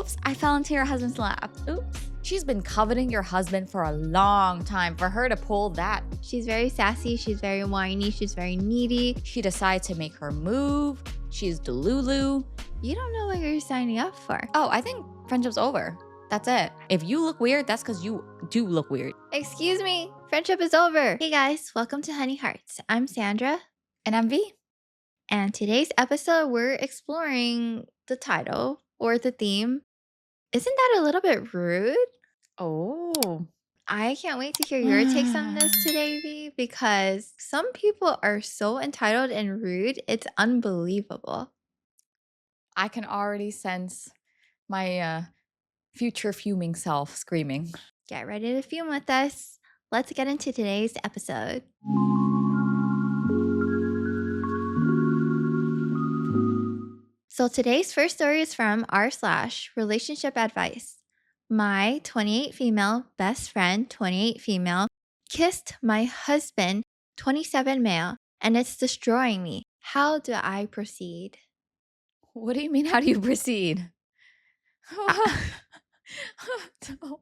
Oops, I fell into your husband's lap. Oops. She's been coveting your husband for a long time. For her to pull that, She's very sassy. She's very whiny. She's very needy. she decides to make her move. She's Delulu. You don't know what you're signing up for. Oh, I think friendship's over. That's it. If you look weird, that's because you do look weird. Excuse me. Friendship is over. Hey guys, welcome to Honey Hearts. I'm Sandra. And I'm V. And today's episode, we're exploring the title or the theme. Isn't that a little bit rude? Oh. I can't wait to hear your takes on this today, V, because some people are so entitled and rude. It's unbelievable. I can already sense my future fuming self screaming. Get ready to fume with us. Let's get into today's episode. So today's first story is from r/relationship advice. My 28 female best friend, 28 female, kissed my husband, 27 male, and it's destroying me. How do I proceed? What do you mean? How do you proceed?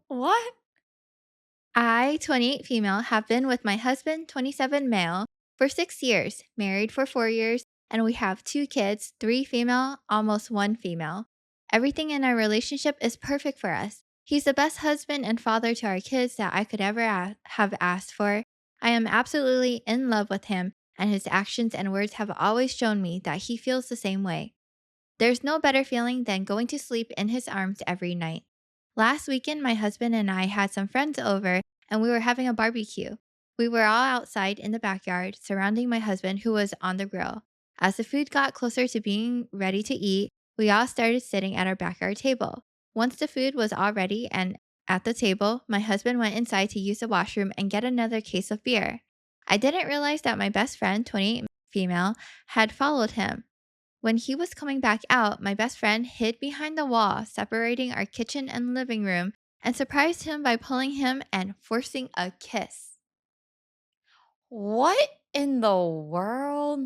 What? I, 28 female, have been with my husband, 27 male, for 6 years, married for 4 years, and we have 2 kids, 3 female, almost 1 female. Everything in our relationship is perfect for us. He's the best husband and father to our kids that I could ever have asked for. I am absolutely in love with him, and his actions and words have always shown me that he feels the same way. There's no better feeling than going to sleep in his arms every night. Last weekend, my husband and I had some friends over and we were having a barbecue. We were all outside in the backyard surrounding my husband who was on the grill. As the food got closer to being ready to eat, we all started sitting at our backyard table. Once the food was all ready and at the table, my husband went inside to use the washroom and get another case of beer. I didn't realize that my best friend, 28 female, had followed him. When he was coming back out, my best friend hid behind the wall separating our kitchen and living room and surprised him by pulling him and forcing a kiss. What in the world?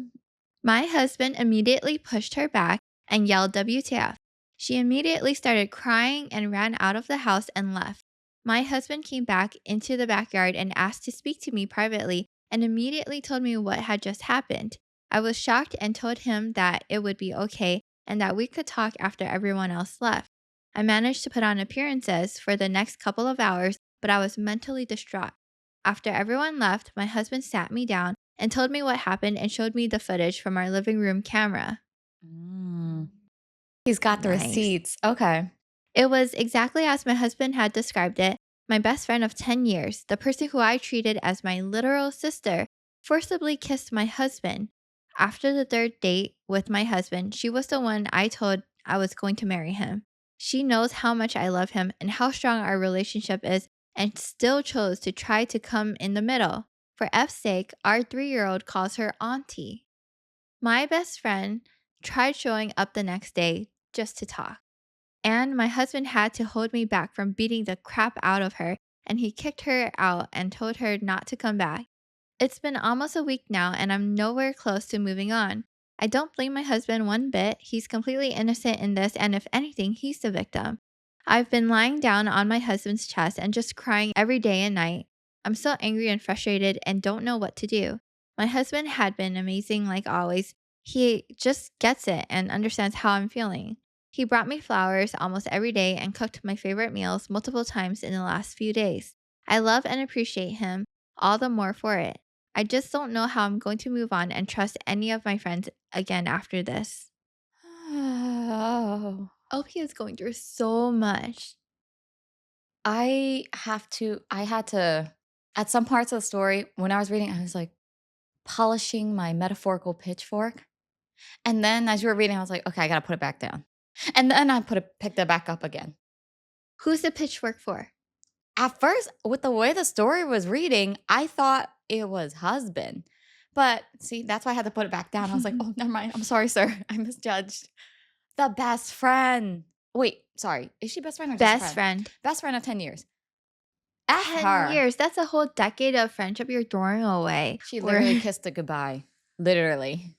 My husband immediately pushed her back and yelled WTF. She immediately started crying and ran out of the house and left. My husband came back into the backyard and asked to speak to me privately and immediately told me what had just happened. I was shocked and told him that it would be okay and that we could talk after everyone else left. I managed to put on appearances for the next couple of hours, but I was mentally distraught. After everyone left, my husband sat me down and told me what happened and showed me the footage from our living room camera. He's got the Nice. receipts. Okay. It was exactly as my husband had described it. My best friend of 10 years, the person who I treated as my literal sister, forcibly kissed my husband. After the third date with my husband, she was the one I told I was going to marry him. She knows how much I love him and how strong our relationship is and still chose to try to come in the middle. For F's sake, our 3-year-old calls her auntie. My best friend tried showing up the next day just to talk. And my husband had to hold me back from beating the crap out of her, and he kicked her out and told her not to come back. It's been almost a week now, and I'm nowhere close to moving on. I don't blame my husband one bit. He's completely innocent in this, and if anything, he's the victim. I've been lying down on my husband's chest and just crying every day and night. I'm so angry and frustrated and don't know what to do. My husband had been amazing like always. He just gets it and understands how I'm feeling. He brought me flowers almost every day and cooked my favorite meals multiple times in the last few days. I love and appreciate him all the more for it. I just don't know how I'm going to move on and trust any of my friends again after this. Oh. OP is going through so much. I had to, at some parts of the story, when I was reading, I was like polishing my metaphorical pitchfork. And then as you were reading, I was like, okay, I got to put it back down. And then I picked it back up again. Who's the pitchfork for? At first, with the way the story was reading, I thought it was husband. But see, that's why I had to put it back down. I was like, oh, never mind. I'm sorry, sir. I misjudged. The best friend. Wait, sorry. Is she best friend or just Best a friend. Best friend of 10 years. F 10 her. years. That's a whole decade of friendship you're throwing away. She literally kissed it goodbye. Literally.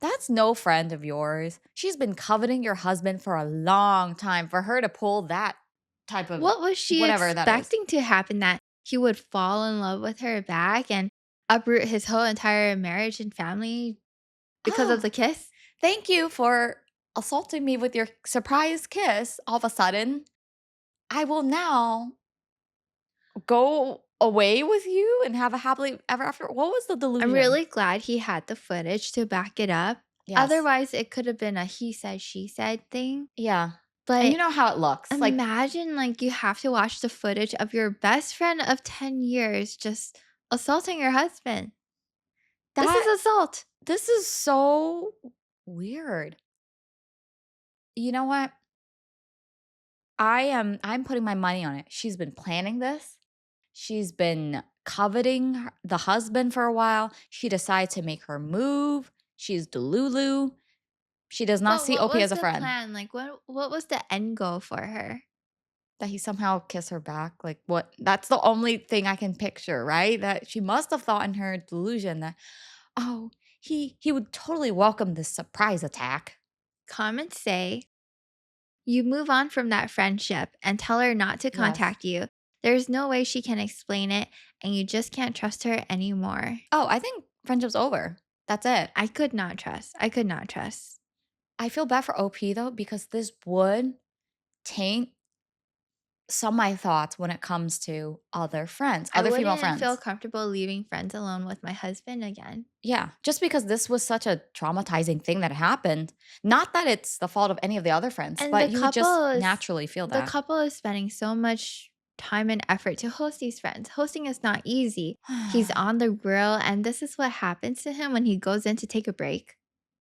That's no friend of yours. She's been coveting your husband for a long time for her to pull that type of What was she whatever that is. expecting to happen, that he would fall in love with her back and uproot his whole entire marriage and family because of Oh, the kiss? thank you for assaulting me with your surprise kiss all of a sudden. I will now go away with you and have a happily ever after. What was the I'm delusion? really glad he had the footage to back it up. Yes. Otherwise, it could have been a he said, she said thing. Yeah. And But you know how it looks. Like, imagine, like, you have to watch the footage of your best friend of 10 years just assaulting your husband. This is that assault. this is so weird. You know what? I'm putting my money on it. She's been planning this. She's been coveting the husband for a while. She decided to make her move. She's Delulu. She does not But see what OP was as a the friend. plan? Like, what was the end goal for her? That he somehow kissed her back. Like, what? That's the only thing I can picture, right? That she must have thought in her delusion that, oh, he would totally welcome this surprise attack. Comments say you move on from that friendship and tell her not to Yes. contact you. There's no way she can explain it, and you just can't trust her anymore. Oh, I think friendship's over. That's it. I could not trust. I could not trust. I feel bad for OP though, because this would taint some of my thoughts when it comes to other friends, I other female wouldn't feel friends. comfortable leaving friends alone with my husband again. Yeah, just because this was such a traumatizing thing that happened. Not that it's the fault of any of the other friends, And but you would just naturally feel the that. couple is spending so much time and effort to host these friends. Hosting is not easy. He's on the grill, and this is what happens to him when he goes in to take a break.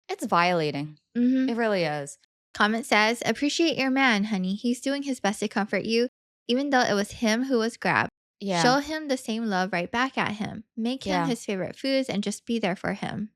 It's violating. Mhm. It really is. Comment says, "Appreciate your man, honey. He's doing his best to comfort you, even though it was him who was grabbed. Yeah, Show him the same love right back at him. Make him yeah, his favorite foods and just be there for him."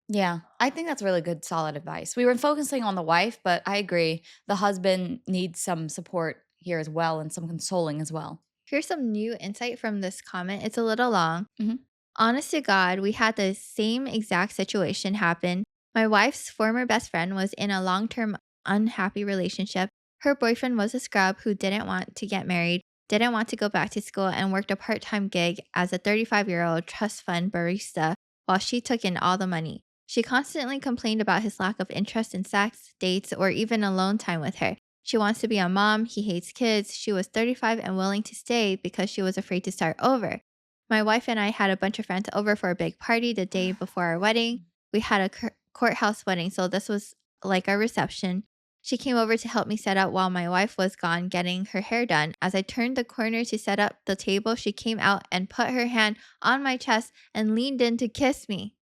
yeah. I think that's really good, solid advice. We were focusing on the wife, but I agree. The husband needs some support here as well and some consoling as well. Here's some new insight from this comment. It's a little long. Mhm. Honest to God, we had the same exact situation happen. My wife's former best friend was in a long term unhappy relationship. Her boyfriend was a scrub who didn't want to get married, didn't want to go back to school, and worked a part time gig as a 35-year-old trust fund barista while she took in all the money. She constantly complained about his lack of interest in sex, dates, or even alone time with her. She wants to be a mom. He hates kids. She was 35 and willing to stay because she was afraid to start over. My wife and I had a bunch of friends over for a big party the day before our wedding. We had a courthouse wedding, so this was like our reception. She came over to help me set up while my wife was gone getting her hair done. As I turned the corner to set up the table, she came out and put her hand on my chest and leaned in to kiss me.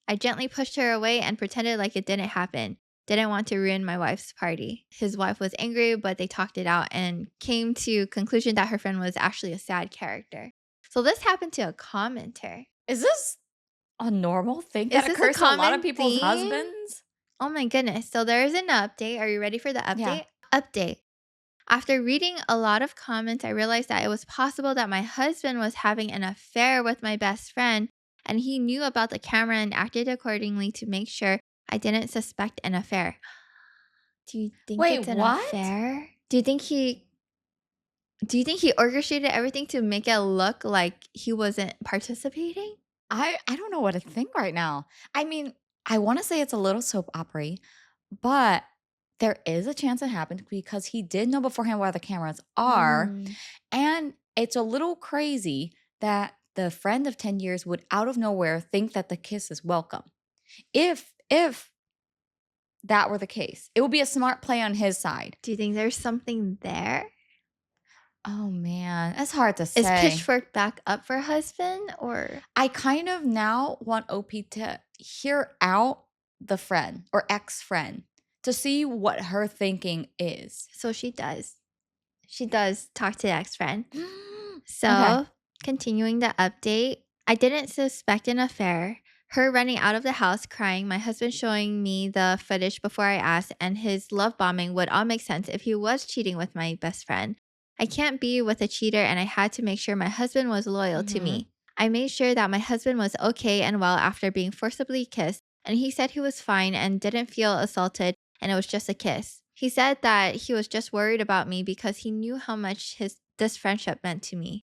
I gently pushed her away and pretended like it didn't happen. Didn't want to ruin my wife's party. His wife was angry, but they talked it out and came to conclusion that her friend was actually a sad character. So this happened to a commenter. Is this a normal thing Is that this a occurs to a lot of common people's theme? husbands? Oh my goodness. So there is an update. Are you ready for the Yeah. update? Update. After reading a lot of comments, I realized that it was possible that my husband was having an affair with my best friend, and he knew about the camera and acted accordingly to make sure I didn't suspect an affair. Do you think Wait, it's an what? affair? Do you think he orchestrated everything to make it look like he wasn't participating? I don't know what to think right now. I mean, I wanna say it's a little soap opera, but there is a chance it happened because he did know beforehand where the cameras are, Mm. and it's a little crazy that the friend of 10 years would out of nowhere think that the kiss is welcome. If that were the case, it would be a smart play on his side. Do you think there's something there? Oh, man, that's hard to Is say. Pitchfork back up for husband or I kind of now want OP to hear out the friend or ex-friend to see what her thinking is. so she does? She does talk to the ex-friend. Okay. So, continuing the update, I didn't suspect an affair. Her running out of the house crying, my husband showing me the footage before I asked, and his love bombing would all make sense if he was cheating with my best friend. I can't be with a cheater, and I had to make sure my husband was loyal to Mhm. me. I made sure that my husband was okay and well after being forcibly kissed. and he said he was fine and didn't feel assaulted and it was just a kiss. He said that he was just worried about me because he knew how much his this friendship meant to me.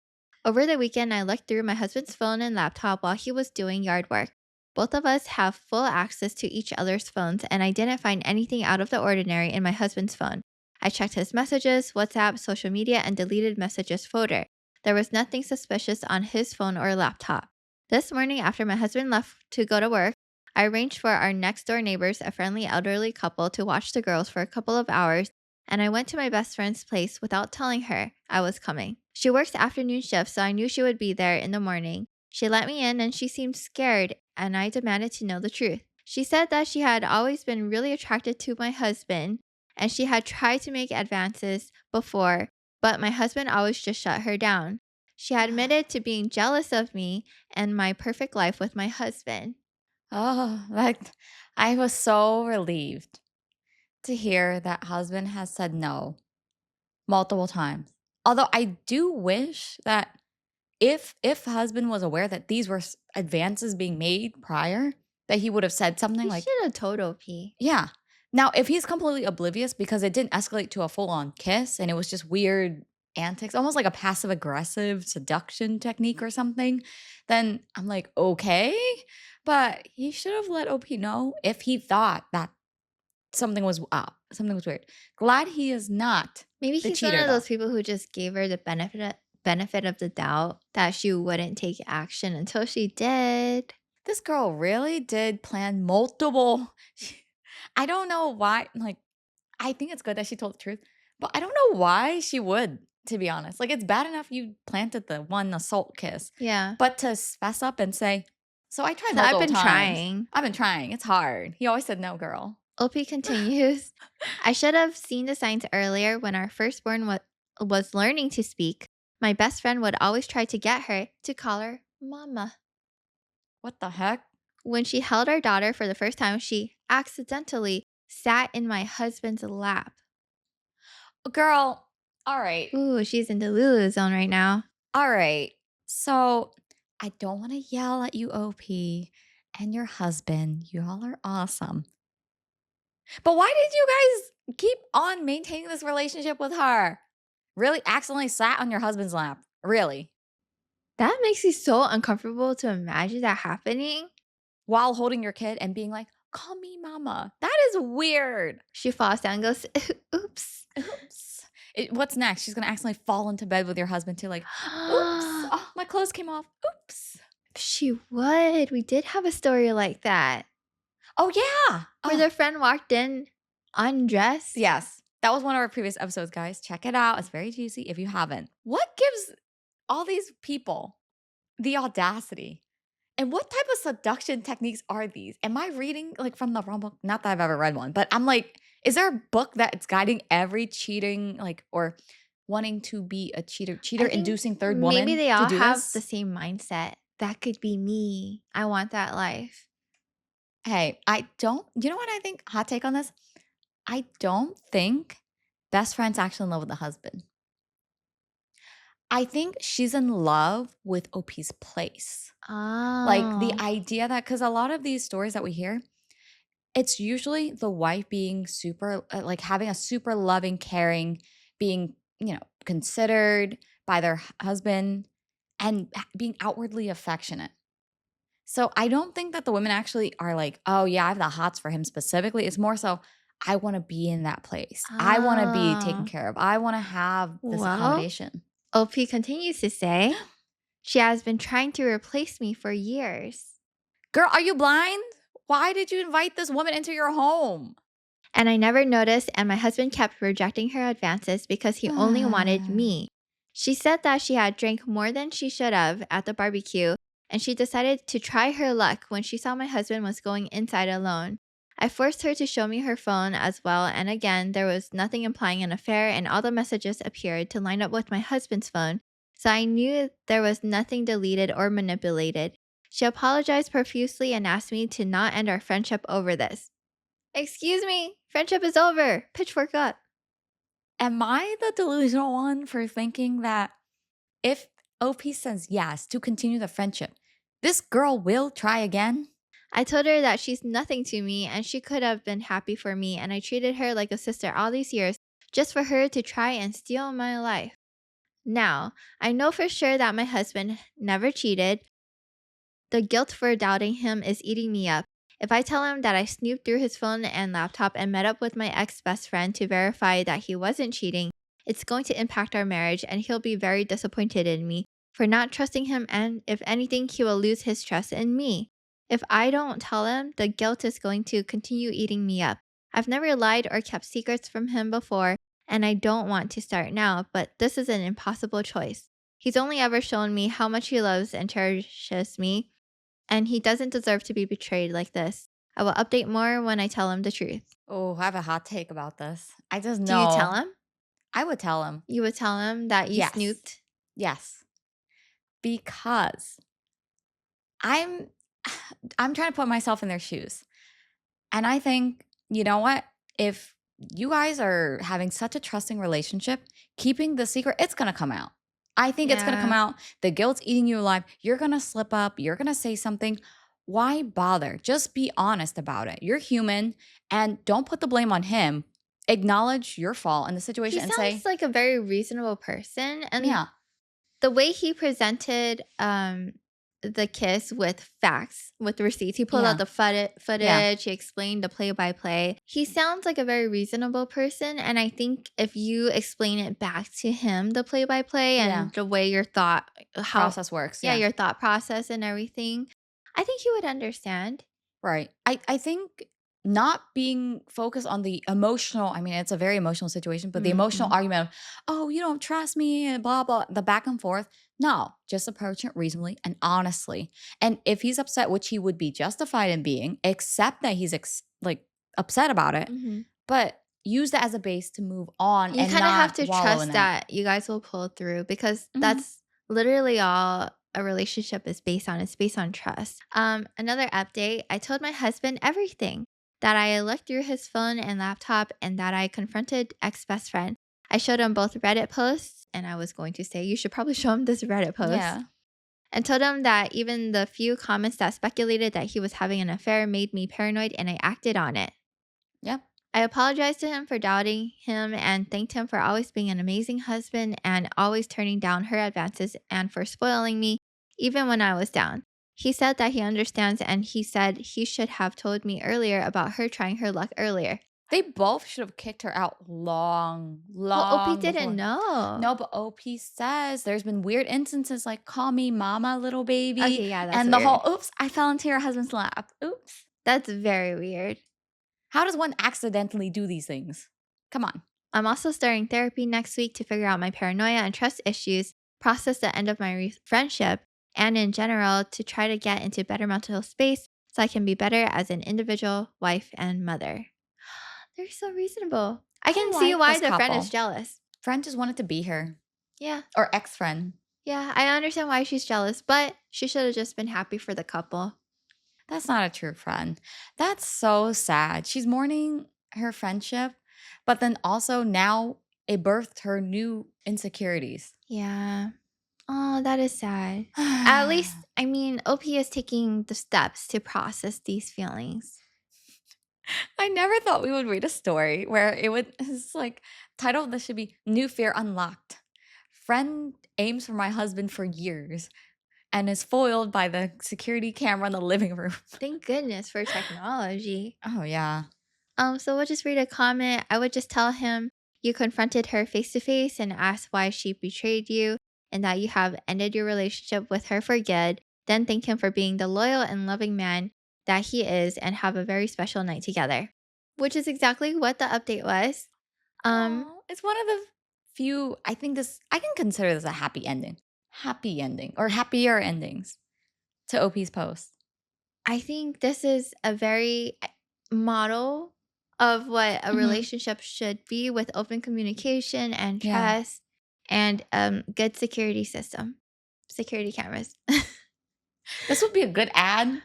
Over the weekend, I looked through my husband's phone and laptop while he was doing yard work. Both of us have full access to each other's phones, and I didn't find anything out of the ordinary in my husband's phone. I checked his messages, WhatsApp, social media, and deleted messages folder. There was nothing suspicious on his phone or laptop. This morning, after my husband left to go to work, I arranged for our next door neighbors, a friendly elderly couple, to watch the girls for a couple of hours, and I went to my best friend's place without telling her I was coming. She works afternoon shifts, so I knew she would be there in the morning. She let me in and she seemed scared, and I demanded to know the truth. She said that she had always been really attracted to my husband and she had tried to make advances before, but my husband always just shut her down. She admitted to being jealous of me and my perfect life with my husband. Oh, like I was so relieved to hear that husband has said no multiple times. Although I do wish that if husband was aware that these were advances being made prior, that he would have said something He like, should have told OP. yeah. Now, if he's completely oblivious because it didn't escalate to a full-on kiss and it was just weird antics, almost like a passive aggressive seduction technique or something, then I'm like, okay. But he should have let OP know if he thought that something was up, something was weird. Glad he is not Maybe the he's one cheater of though. those people who just gave her the benefit of the doubt that she wouldn't take action until she did. This girl really did plan multiple. I don't know why. Like, I think it's good that she told the truth, but I don't know why she would, to be honest. Like, it's bad enough you planted the one assault kiss, Yeah. but to fess up and say, so I tried So I've multiple been times. trying. I've been trying. It's hard. He always said no, girl. OP continues. I should have seen the signs earlier when our firstborn was learning to speak. My best friend would always try to get her to call her mama. What the heck? When she held our daughter for the first time, she accidentally sat in my husband's lap. Girl, all right. Ooh, she's in the Lulu zone right now. All right. So I don't want to yell at you, OP, and your husband. You all are awesome. But why did you guys keep on maintaining this relationship with her? Really accidentally sat on your husband's lap. Really? That makes me so uncomfortable to imagine that happening. While holding your kid and being like, call me mama. That is weird. She falls down and goes, oops. Oops. What's next? She's going to accidentally fall into bed with your husband too. Like, oops. Oh, my clothes came off. Oops. She would. We did have a story like that Oh, yeah. where Oh, their friend walked in undressed. yes. That was one of our previous episodes, guys. Check it out. It's very juicy if you haven't. What gives all these people the audacity? And what type of seduction techniques are these? Am I reading like from the wrong book? Not that I've ever read one, but I'm like, is there a book that it's guiding every cheating, like, or wanting to be a cheater I think inducing third maybe woman they to all do have the this? same mindset. That could be me. I want that life. Hey, you know what I think? Hot take on this. I don't think best friend's actually in love with the husband. I think she's in love with OP's place. Like the Oh. idea that, because a lot of these stories that we hear, it's usually the wife being super, like having a super loving, caring, being, considered by their husband and being outwardly affectionate. So I don't think that the women actually are like, oh, yeah, I have the hots for him specifically. It's more so, I want to be in that place. I want to be taken Oh. care of. I want to have this Well, accommodation. OP continues to say, she has been trying to replace me for years. Girl, are you blind? Why did you invite this woman into your home? And I never noticed, and my husband kept rejecting her advances because he only wanted me. She said that she had drank more than she should have at the barbecue, and she decided to try her luck when she saw my husband was going inside alone. I forced her to show me her phone as well, and again, there was nothing implying an affair, and all the messages appeared to line up with my husband's phone, so I knew there was nothing deleted or manipulated. She apologized profusely and asked me to not end our friendship over this. Excuse me, friendship is over. Pitchfork up. Am I the delusional one for thinking that if OP says yes to continue the friendship, this girl will try again? I told her that she's nothing to me and she could have been happy for me, and I treated her like a sister all these years just for her to try and steal my life. Now, I know for sure that my husband never cheated. The guilt for doubting him is eating me up. If I tell him that I snooped through his phone and laptop and met up with my ex best friend to verify that he wasn't cheating, it's going to impact our marriage and he'll be very disappointed in me for not trusting him. And if anything, he will lose his trust in me. If I don't tell him, the guilt is going to continue eating me up. I've never lied or kept secrets from him before, and I don't want to start now, but this is an impossible choice. He's only ever shown me how much he loves and cherishes me, and he doesn't deserve to be betrayed like this. I will update more when I tell him the truth. Oh, I have a hot take about this. I just Do you tell know. him? I would tell him. You would tell him that you Yes. snooped? Yes. Because I'm I'm trying to put myself in their shoes. And I think, you know what? If you guys are having such a trusting relationship, keeping the secret, it's going to come out. I think it's going to come Yeah. out. The guilt's eating you alive. You're going to slip up. You're going to say something. Why bother? Just be honest about it. You're human and don't put the blame on him. Acknowledge your fault in the He situation and sounds say, like a very reasonable person, and yeah, the way he presented, the kiss with facts, with receipts, he pulled out yeah, the yeah, footage, he explained the play-by-play. He sounds like a very reasonable person, and I think if you explain it back to him, the play-by-play yeah. and the way your thought how Process works. yeah, Yeah. your thought process and everything, I think he would understand. Right. I think not being focused on the emotional, I mean, it's a very emotional situation, but the emotional Mhm. argument of, oh, you don't trust me, and blah, blah, the back and forth. No, just approach it reasonably and honestly. And if he's upset, which he would be justified in being, accept that he's like upset about it, Mhm. but use that as a base to move on You and kinda have not to wallow in trust that. that you guys will pull through, because Hmm. that's literally all a relationship is based on. It's based on trust. Another update, I told my husband everything, that I looked through his phone and laptop and that I confronted ex-best friend. I showed him both Reddit posts, and I was going to say, you should probably show him this Reddit post, Yeah. and told him that even the few comments that speculated that he was having an affair made me paranoid, and I acted on it. Yep. I apologized to him for doubting him and thanked him for always being an amazing husband and always turning down her advances and for spoiling me even when I was down. He said that he understands, and he said he should have told me earlier about her trying her luck earlier. They both should have kicked her out long, Well, OP long didn't before. know. No, but OP says there's been weird instances like call me mama, little baby, Okay, yeah, that's and the whole weird. oops, I fell into your husband's lap. Oops. That's very weird. How does one accidentally do these things? Come on. I'm also starting therapy next week to figure out my paranoia and trust issues, process the end of my friendship, and in general to try to get into better mental space so I can be better as an individual, wife, and mother. They're so reasonable. I I can see like why this the friend is couple. jealous. Friend just wanted to be her Yeah, or ex friend. yeah, I understand why she's jealous, but she should have just been happy for the couple. That's not a true friend. That's so sad. She's mourning her friendship, but then also now it birthed her new insecurities. Yeah. Oh, that is sad. At least, I mean, OP is taking the steps to process these feelings. I never thought we would read a story where it's like title of this should be New Fear Unlocked. Friend aims for my husband for years and is foiled by the security camera in the living room. Thank goodness for technology. Oh yeah. So we'll just read a comment. I would just tell him you confronted her face to face and asked why she betrayed you and that you have ended your relationship with her for good. Then thank him for being the loyal and loving man that he is and have a very special night together. Which is exactly what the update was. Um, Oh, it's one of the few I think this I can consider this a happy ending. Happy ending or happier endings to OP's post. I think this is a very model of what a Mhm. relationship should be, with open communication and Yeah. trust and good security system, security cameras. This would be a good ad.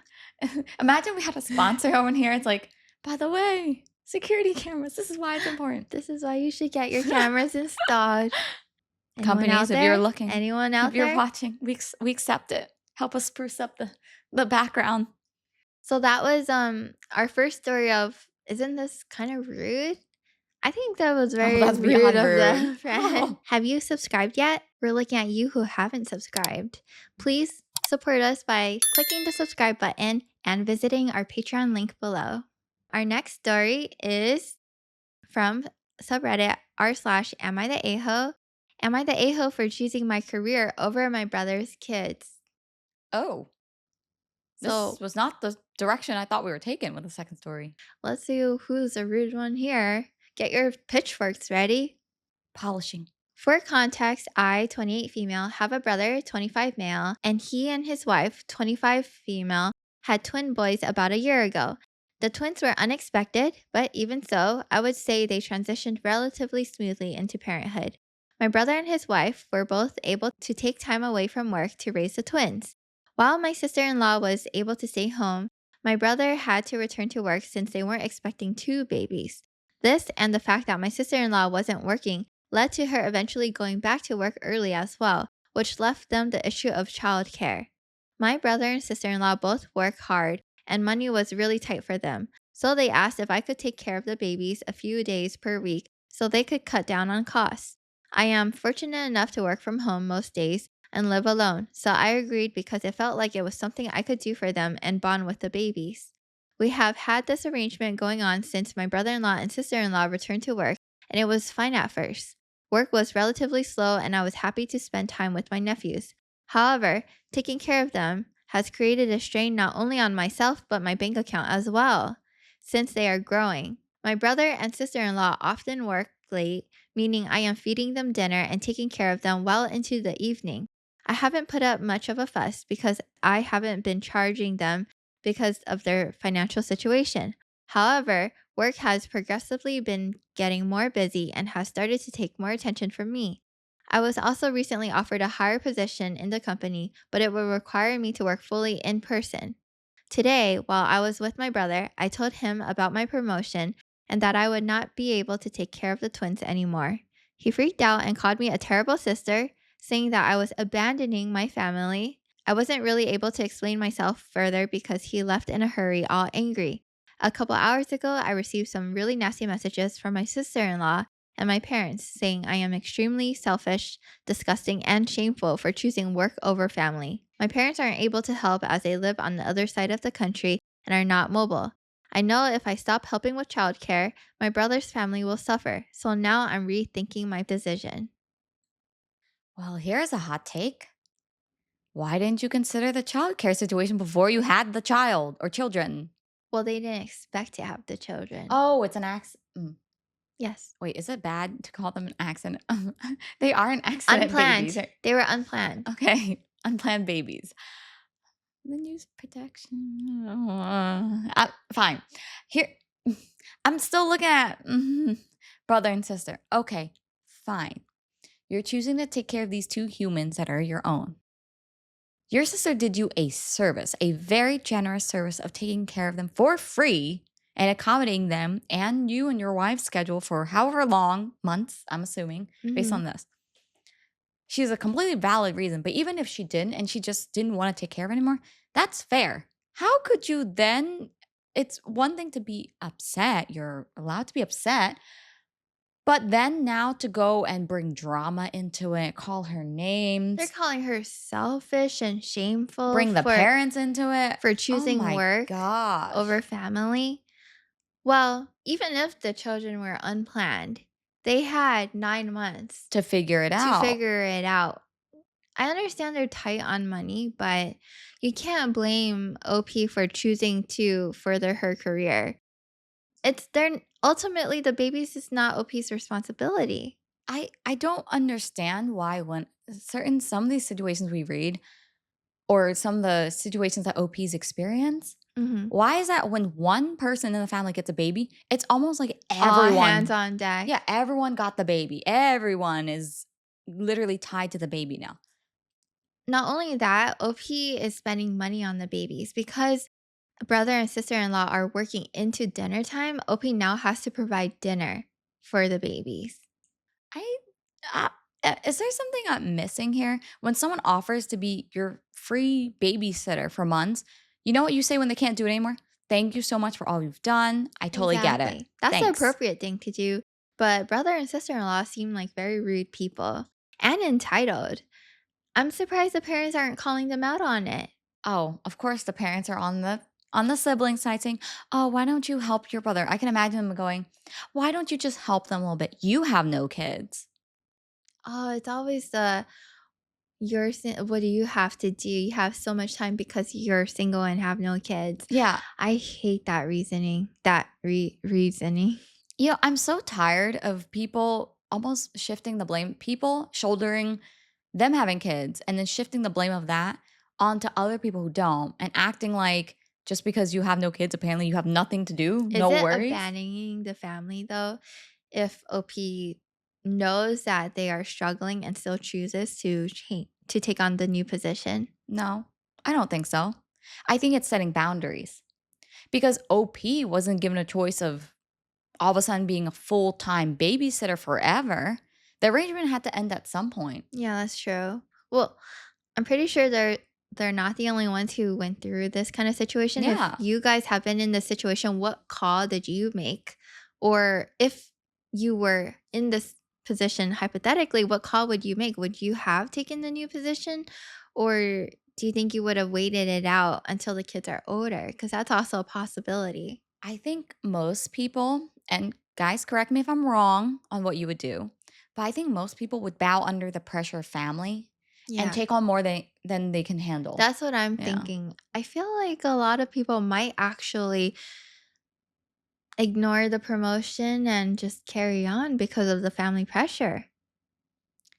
Imagine we had a sponsor over here. It's like, by the way, security cameras. This is why it's important. This is why you should get your cameras installed. Anyone Companies, out if you're there? looking, Anyone if out you're there? watching, we accept it. Help us spruce up the background. So that was our first story of, "Isn't this kind of rude?" I think that was Oh, very that's rude beyond of rude. the friend. Oh. Have you subscribed yet? We're looking at you who haven't subscribed. Please support us by clicking the subscribe button and visiting our Patreon link below. Our next story is from subreddit r/am I the a-hole? Am I the a-hole for choosing my career over my brother's kids? Oh, this So was not the direction I thought we were taking with the second story. let's see who's a rude one here. Get your pitchforks ready. Polishing. For context, I, 28 female, have a brother, 25 male, and he and his wife, 25 female, had twin boys about a year ago. The twins were unexpected, but even so, I would say they transitioned relatively smoothly into parenthood. My brother and his wife were both able to take time away from work to raise the twins. While my sister in law was able to stay home, my brother had to return to work since they weren't expecting two babies. This and the fact that my sister in law wasn't working led to her eventually going back to work early as well, which left them the issue of childcare. My brother and sister in law both work hard, and money was really tight for them, so they asked if I could take care of the babies a few days per week so they could cut down on costs. I am fortunate enough to work from home most days and live alone, so I agreed because it felt like it was something I could do for them and bond with the babies. We have had this arrangement going on since my brother in law and sister in law returned to work, and it was fine at first. Work was relatively slow, and I was happy to spend time with my nephews. However, taking care of them has created a strain not only on myself but my bank account as well, since they are growing. My brother and sister in law often work late, meaning I am feeding them dinner and taking care of them well into the evening. I haven't put up much of a fuss because I haven't been charging them because of their financial situation. However, work has progressively been getting more busy and has started to take more attention from me. I was also recently offered a higher position in the company, but it will require me to work fully in person. Today, while I was with my brother, I told him about my promotion and that I would not be able to take care of the twins anymore. He freaked out and called me a terrible sister, saying that I was abandoning my family. I wasn't really able to explain myself further because he left in a hurry, all angry. A couple hours ago, I received some really nasty messages from my sister in law and my parents saying I am extremely selfish, disgusting, and shameful for choosing work over family. My parents aren't able to help as they live on the other side of the country and are not mobile. I know if I stop helping with childcare, my brother's family will suffer, so now I'm rethinking my decision. Well, here's a hot take. Why didn't you consider the childcare situation before you had the child or children? Well, they didn't expect to have the children. Oh, it's an accident. Yes. Wait, is it bad to call them an accident? They are an accident babies. Unplanned. They were unplanned. Okay, unplanned babies. Then use protection. Fine. Here, I'm still looking at brother and sister. Okay, fine. You're choosing to take care of these two humans that are your own. Your sister did you a service, a very generous service of taking care of them for free and accommodating them and you and your wife's schedule for however long, months, I'm assuming, based Mhm. on this. She has a completely valid reason, but even if she didn't and she just didn't want to take care of it anymore, that's fair. How could you then? It's one thing to be upset. You're allowed to be upset, but then now to go and bring drama into it, call her They're names, calling her selfish and shameful bring the parents into it. for Oh choosing my work over gosh. family. Well, even if the children were unplanned, they had 9 months To figure it to out. figure it out. I understand they're tight on money, but you can't blame OP for choosing to further her career. It's their ultimately the baby's is not OP's responsibility. I don't understand why when some of these situations we read or some of the situations that OPs experience, Mhm. why is that when one person in the family gets a baby, it's almost like All hands everyone, on deck. yeah, everyone got the baby. Everyone is literally tied to the baby now. Not only that, OP is spending money on the babies because brother and sister-in-law are working into dinner time. OP now has to provide dinner for the babies. I uh, is there something I'm missing here? When someone offers to be your free babysitter for months, You know what you say when they can't do it anymore? "Thank you so much for all you've done. I totally get it. Exactly. That's the Thanks." appropriate thing to do. But brother and sister-in-law seem like very rude people and entitled. I'm surprised the parents aren't calling them out on it. Oh, of course, the parents are on the sibling side saying, "Oh, why don't you help your brother?" I can imagine them going, "Why don't you just help them a little bit? You have no kids." Oh, it's always the what do you have to do? You have so much time because you're single and have no kids. Yeah. I hate that reasoning. That reasoning. I'm so tired of people almost shifting the blame, people shouldering them having kids and then shifting the blame of that onto other people who don't and acting like just because you have no kids, apparently you have nothing to do, Is no it worries. abandoning the family though if OP knows that they are struggling and still chooses to change to take on the new position? No, I don't think so. I think it's setting boundaries because OP wasn't given a choice of all of a sudden being a full time babysitter forever. The arrangement had to end at some point. Yeah, that's true. Well, I'm pretty sure they're not the only ones who went through this kind of situation. If Yeah. you guys have been in this situation, what call did you make? Or if you were in this position hypothetically, what call would you make? Would you have taken the new position? Or do you think you would have waited it out until the kids are older? Because that's also a possibility. I think most people, and guys, correct me if I'm wrong on what you would do, but I think most people would bow under the pressure of family and Yeah. take on more than they can handle. That's what I'm Yeah. thinking. I feel like a lot of people might actually ignore the promotion and just carry on because of the family pressure.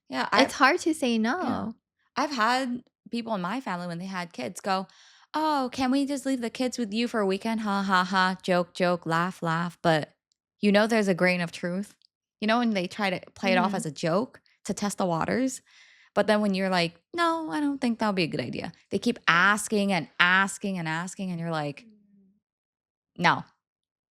Yeah. It's hard to say Yeah. no. I've had people in my family when they had kids go, "Oh, can we just leave the kids with you for a weekend? Ha ha ha. Joke, joke, laugh, laugh." But there's a grain of truth. When they try to play it off Mhm. as a joke to test the waters. But then when you're like, "No, I don't think that would be a good idea." They keep asking and asking and asking, and you're like, "No,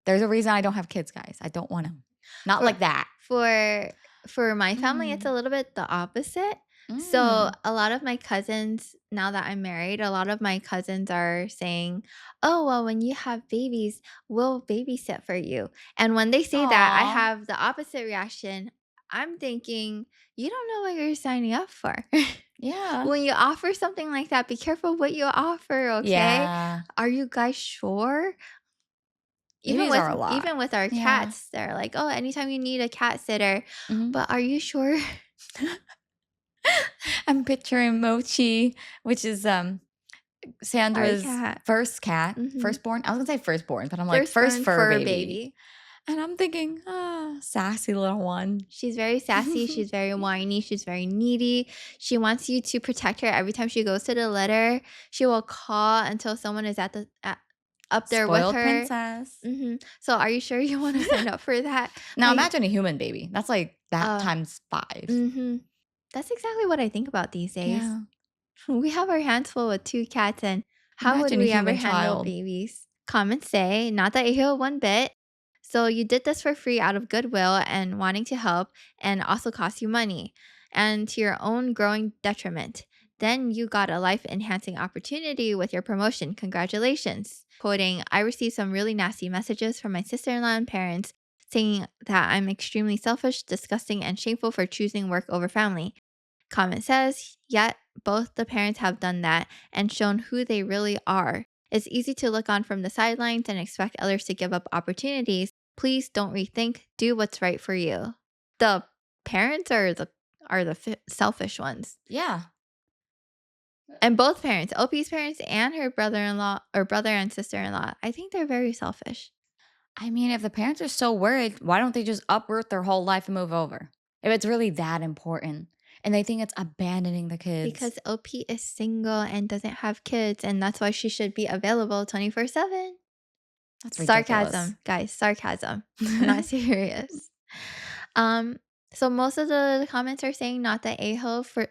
there's a reason I don't have kids, guys. I don't want them. Not For like that." for for my family, it's a Mm, little bit the opposite. So, mm. a lot of my cousins now that I'm married, a lot of my cousins are saying, "Oh, well, when you have babies, we'll babysit for you." And when they say that, I Aw. have the opposite reaction. I'm thinking, "You don't know what you're signing up for." Yeah. When you offer something like that, be careful what you offer, okay? Yeah. Are you guys sure? Even Babies with are a lot. even with our Yeah. cats, they're like, "Oh, anytime you need a cat sitter." Mhm. But are you sure? I'm picturing Mochi, which is, Our Sandra's cat. first cat, Mhm. firstborn. I was gonna say firstborn, but I'm like, first Firstborn fur fur baby. baby. And I'm thinking, "Ah, sassy little one." She's very sassy, she's very whiny, she's very needy. She wants you to protect her every time she goes to the litter. She will call until someone is up there with Spoiled her. princess. Mhm. So are you sure you wanna sign up for that? Now My imagine a human baby. That's like that uh, times 5. mhm. That's exactly what I think about these days. Yeah. We have our hands full with 2 cats, and how would Imagine a we ever human handle child. babies? Comments say, not that you heal one bit. So you did this for free out of goodwill and wanting to help, and also cost you money and to your own growing detriment. Then you got a life enhancing opportunity with your promotion. Congratulations. Quoting, I received some really nasty messages from my sister in law and parents saying that I'm extremely selfish, disgusting, and shameful for choosing work over family. Comment says, yet both the parents have done that and shown who they really are. It's easy to look on from the sidelines and expect others to give up opportunities. Please don't rethink. Do what's right for you. The parents are the selfish ones. Yeah. And both parents, OP's parents and her brother-in-law or brother and sister-in-law, I think they're very selfish. I mean, if the parents are so worried, why don't they just uproot their whole life and move over? If it's really that important and they think it's abandoning the kids. Because OP is single and doesn't have kids, and that's why she should be available 24/7. That's ridiculous. Sarcasm, guys, sarcasm. I'm not serious. Um, so most of the comments are saying not the a-hole for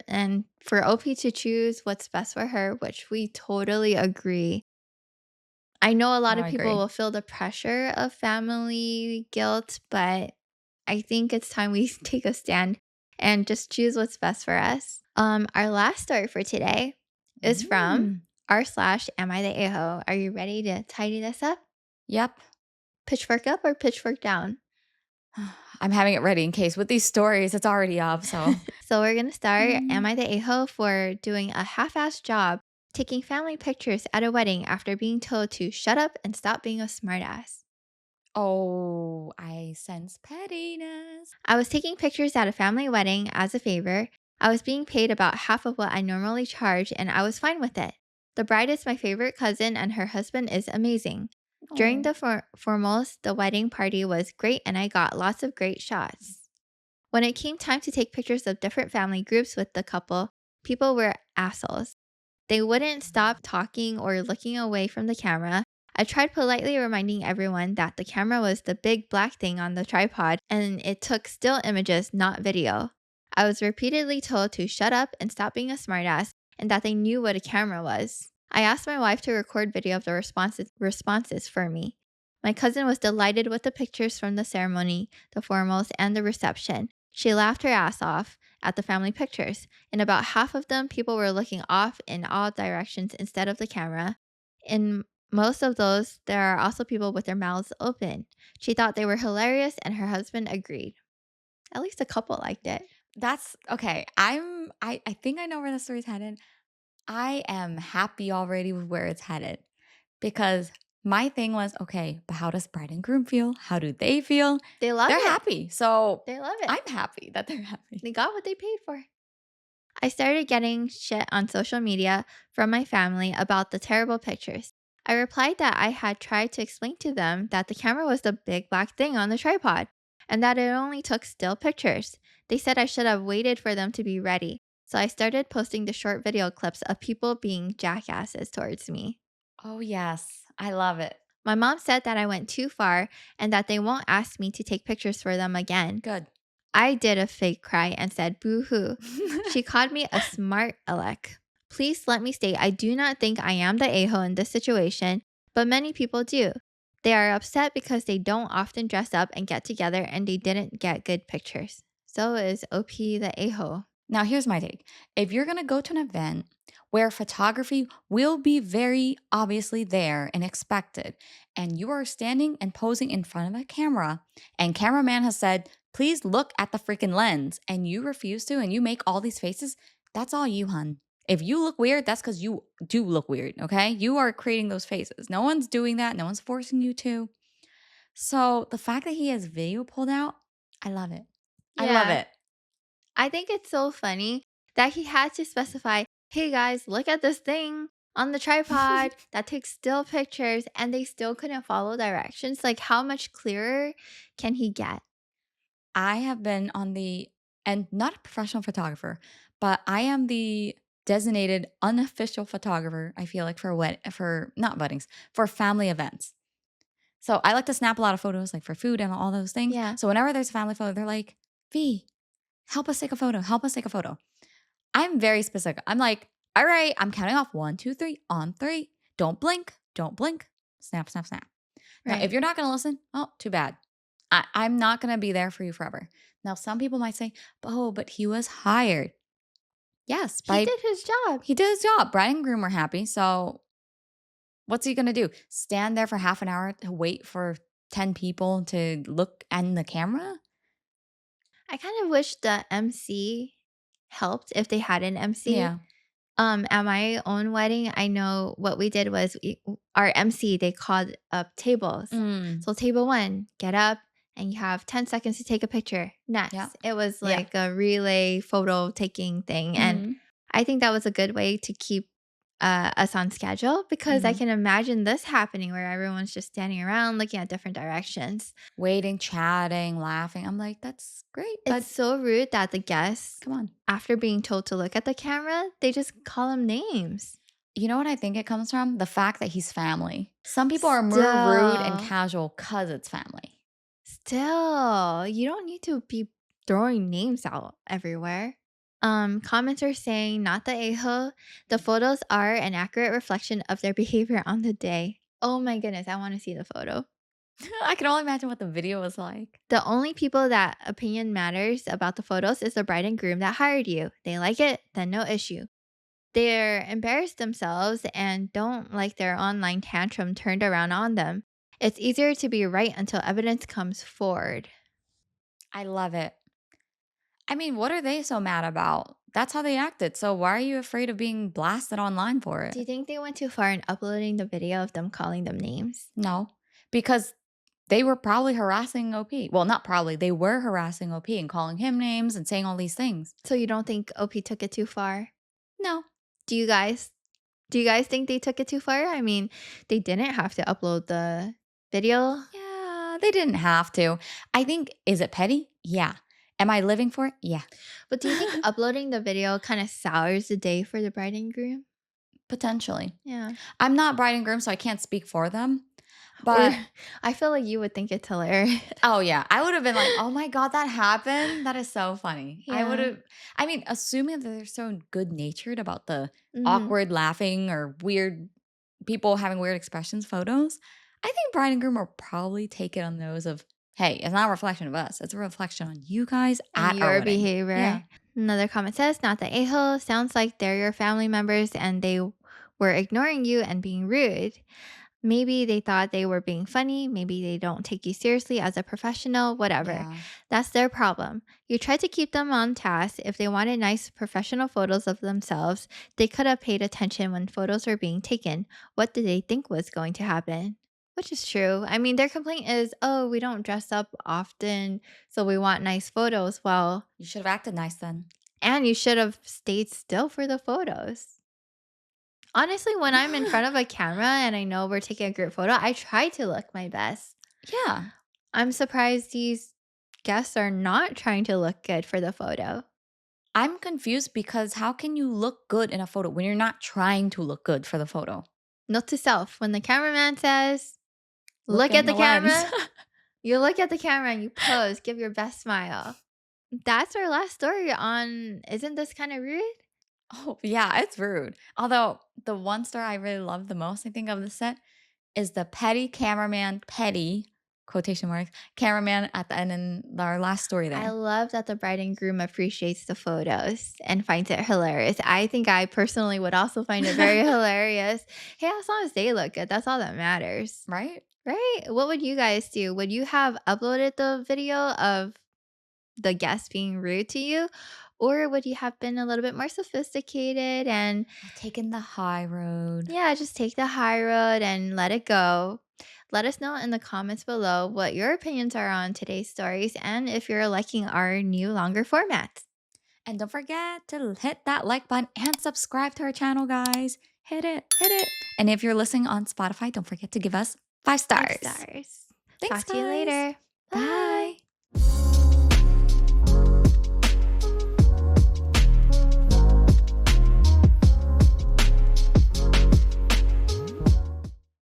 OP to choose what's best for her, which we totally agree. I know a lot No, of I people agree. will feel the pressure of family guilt, but I think it's time we take a stand and just choose what's best for us. Our last story for today is from Mm. R slash am I the a-hole. Are you ready to tidy this up? Yep. Pitchfork up or pitchfork down? I'm having it ready in case with these stories, it's already up. So, So we're gonna start. Am Mm. I the a-hole for doing a half-assed job taking family pictures at a wedding after being told to shut up and stop being a smartass? Oh, I sense pettiness. I was taking pictures at a family wedding as a favor. I was being paid about half of what I normally charge, and I was fine with it. The bride is my favorite cousin, and her husband is amazing. During Oh. the foremost, the wedding party was great, and I got lots of great shots. When it came time to take pictures of different family groups with the couple, people were assholes. They wouldn't stop talking or looking away from the camera. I tried politely reminding everyone that the camera was the big black thing on the tripod and it took still images, not video. I was repeatedly told to shut up and stop being a smartass and that they knew what a camera was. I asked my wife to record video of the responses for me. My cousin was delighted with the pictures from the ceremony, the formals, and the reception. She laughed her ass off at the family pictures. In about half of them, people were looking off in all directions instead of the camera. In most of those, there are also people with their mouths open. She thought they were hilarious, and her husband agreed. At least a couple liked it. That's okay. I think I know where the story's headed. I am happy already with where it's headed because my thing was, okay, but how does bride and groom feel? How do they feel? They love They're it. happy. So They love it. I'm happy that they're happy. They got what they paid for. I started getting shit on social media from my family about the terrible pictures. I replied that I had tried to explain to them that the camera was the big black thing on the tripod and that it only took still pictures. They said I should have waited for them to be ready. So I started posting the short video clips of people being jackasses towards me. Oh, yes. I love it. My mom said that I went too far and that they won't ask me to take pictures for them again. Good. I did a fake cry and said boo hoo. She called me a smart aleck. Please let me state I do not think I am the a hole in this situation, but many people do. They are upset because they don't often dress up and get together and they didn't get good pictures. So is OP the a hole. Now, here's my take. If you're going to go to an event where photography will be very obviously there and expected, and you are standing and posing in front of a camera, and cameraman has said, please look at the freaking lens, and you refuse to, and you make all these faces, that's all you, hun. If you look weird, that's because you do look weird, okay? You are creating those faces. No one's doing that. No one's forcing you to. So the fact that he has video pulled out, I love it. I love Yeah, it. I think it's so funny that he had to specify, hey guys, look at this thing on the tripod that takes still pictures, and they still couldn't follow directions. Like, how much clearer can he get? I have been on the and not a professional photographer, but I am the designated unofficial photographer, I feel like for not weddings, for family events. So I like to snap a lot of photos like for food and all those things. Yeah. So whenever there's a family photo, they're like, "V, help us take a photo. Help us take a photo." I'm very specific. I'm like, "All right, I'm counting off 1, 2, 3 on 3. Don't blink. Don't blink. Snap, snap, snap." Now, if Right. you're not going to listen, oh, too bad. I'm not going to be there for you forever. Now, some people might say, oh, but he was hired. Yes, He did his job. he did his job. Bride and groom were happy. So what's he going to do? Stand there for half an hour to wait for 10 people to look in the camera? I kind of wish the MC helped if they had an MC. Yeah. At my own wedding, I know what we did was our MC, they called up tables. Mm, So table 1, get up and you have 10 seconds to take a picture. yeah. Next. It was Yeah. like a relay photo taking thing. And Mm-hmm. I think that was a good way to keep us on schedule because I Mm-hmm. can imagine this happening where everyone's just standing around looking at different directions. Waiting, chatting, laughing. I'm like, that's great, It's but so rude that the guests, come on. after being told to look at the camera, they just call them names. You know what I think it comes from? The fact that he's family. Some people are more rude and Still, casual because it's family. still, you don't need to be throwing names out everywhere. Comments are saying, not the a-hole. The photos are an accurate reflection of their behavior on the day. Oh my goodness, I want to see the photo. I can only imagine what the video was like. The only people that opinion matters about the photos is the bride and groom that hired you. They like it, then no issue. They're embarrassed themselves and don't like their online tantrum turned around on them. It's easier to be right until evidence comes forward. I love it. I mean, what are they so mad about? That's how they acted. So why are you afraid of being blasted online for Do it? you think they went too far in uploading the video of them calling them names? No, because they were probably harassing OP. Well, not probably. They were harassing OP and calling him names and saying all these things. So you don't think OP took it too far? No. Do you guys do you guys think they took it too far? I mean, they didn't have to upload the video. Yeah, they didn't have to. I think, is it petty? Yeah. Am I living for it? Yeah. But do you think uploading the video kind of sours the day for the bride and groom? Potentially. Yeah. I'm not bride and groom, so I can't speak for them. Or But I feel like you would think it's hilarious. oh, yeah. I would have been like, "Oh my god, that happened? That is so funny." I would Yeah. have I mean, assuming that they're so good-natured about the Mhm. awkward laughing or weird people having weird expressions photos, I think bride and groom will probably take it on those of, "Hey, it's not a reflection of us. It's a reflection on you guys And at our your wedding." behavior. Yeah. Another comment says, not the a-hole. Sounds like they're your family members and they were ignoring you and being rude. Maybe they thought they were being funny. Maybe they don't take you seriously as a professional, whatever. Yeah. That's their problem. You try to keep them on task. If they wanted nice professional photos of themselves, they could have paid attention when photos were being taken. What did they think was going to happen? Which is true. I mean, their complaint is, oh, we don't dress up often, so we want nice photos. Well, You should have acted nice then. and you should have stayed still for the photos. Honestly, when I'm in front of a camera and I know we're taking a group photo, I try to look my best. Yeah. I'm surprised these guests are not trying to look good for the photo. I'm confused because how can you look good in a photo when you're not trying to look good for the photo? Note to self, when the cameraman says, Look look in at the the lens. camera, you look at the camera and you pose, give your best smile. That's our last story on Isn't This Kind of Rude? Oh, yeah, it's rude. Although the one story I really love the most, I think, of the set is the petty cameraman, petty quotation marks, cameraman at the end in our last story I there. love that the bride and groom appreciates the photos and finds it hilarious. I think I personally would also find it very hilarious. Hey, as long as they look good, that's all that matters. Right? Right? What would you guys do? Would you have uploaded the video of the guest being rude to you? Or would you have been a little bit more sophisticated and, Taking the high road. yeah, just take the high road and let it go? Let us know in the comments below what your opinions are on today's stories and if you're liking our new longer formats. And don't forget to hit that like button and subscribe to our channel, guys. Hit it, hit it. And if you're listening on Spotify, don't forget to give us 5 5 stars. stars. Thanks, Talk to you guys. later. Bye. Bye.